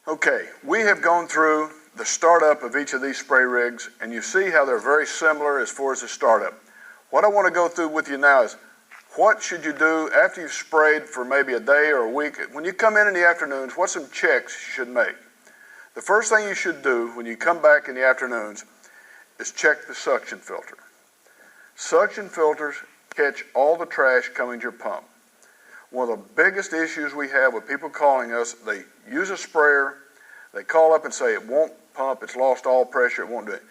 Okay, we have gone through the startup of each of these spray rigs, and you see how they're very similar as far as the startup. What I want to go through with you now is what should you do after you've sprayed for maybe a day or a week. When you come in the afternoons, what's some checks you should make? The first thing you should do when you come back in the afternoons is check the suction filter. Suction filters catch all the trash coming to your pump. One of the biggest issues we have with people calling us, they use a sprayer, they call up and say it won't pump, it's lost all pressure, it won't do it.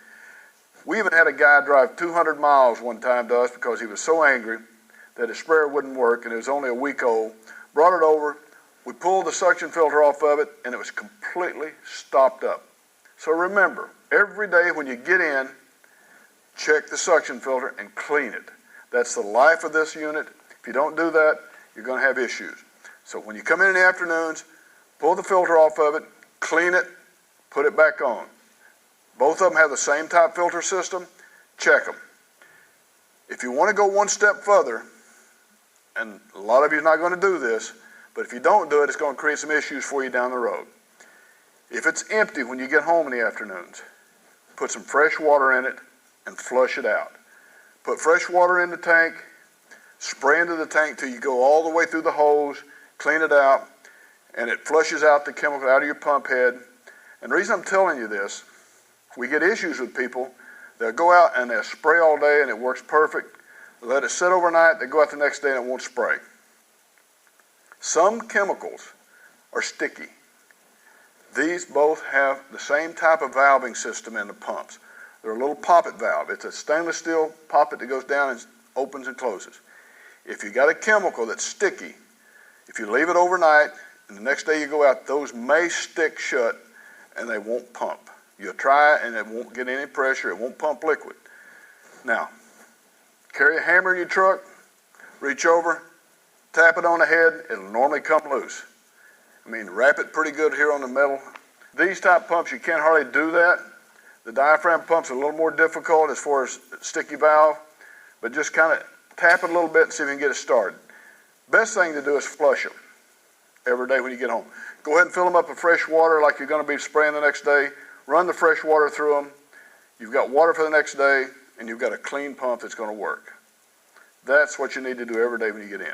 We even had a guy drive 200 miles one time to us because he was so angry that his sprayer wouldn't work and it was only a week old. Brought it over, we pulled the suction filter off of it and it was completely stopped up. So remember, every day when you get in, check the suction filter and clean it. That's the life of this unit. If you don't do that, you're going to have issues. So when you come in the afternoons, pull the filter off of it, clean it, put it back on. Both of them have the same type filter system. Check them. If you want to go one step further, and a lot of you are not going to do this, but if you don't do it, it's going to create some issues for you down the road. If it's empty when you get home in the afternoons, put some fresh water in it and flush it out. Put fresh water in the tank, spray into the tank till you go all the way through the hose, clean it out, and it flushes out the chemical out of your pump head. And the reason I'm telling you this, we get issues with people. They'll go out and they'll spray all day and it works perfect. They let it sit overnight, they go out the next day and it won't spray. Some chemicals are sticky. These both have the same type of valving system in the pumps. They're a little poppet valve. It's a stainless steel poppet that goes down and opens and closes. If you got a chemical that's sticky, if you leave it overnight and the next day you go out, those may stick shut and they won't pump. You'll try and it won't get any pressure, it won't pump liquid. Now, carry a hammer in your truck, reach over, tap it on the head, it'll normally come loose. I mean, wrap it pretty good here on the metal. These type pumps, you can't hardly do that. The diaphragm pump's a little more difficult as far as sticky valve, but just kind of tap it a little bit and see if you can get it started. Best thing to do is flush them every day when you get home. Go ahead and fill them up with fresh water like you're going to be spraying the next day. Run the fresh water through them. You've got water for the next day, and you've got a clean pump that's going to work. That's what you need to do every day when you get in.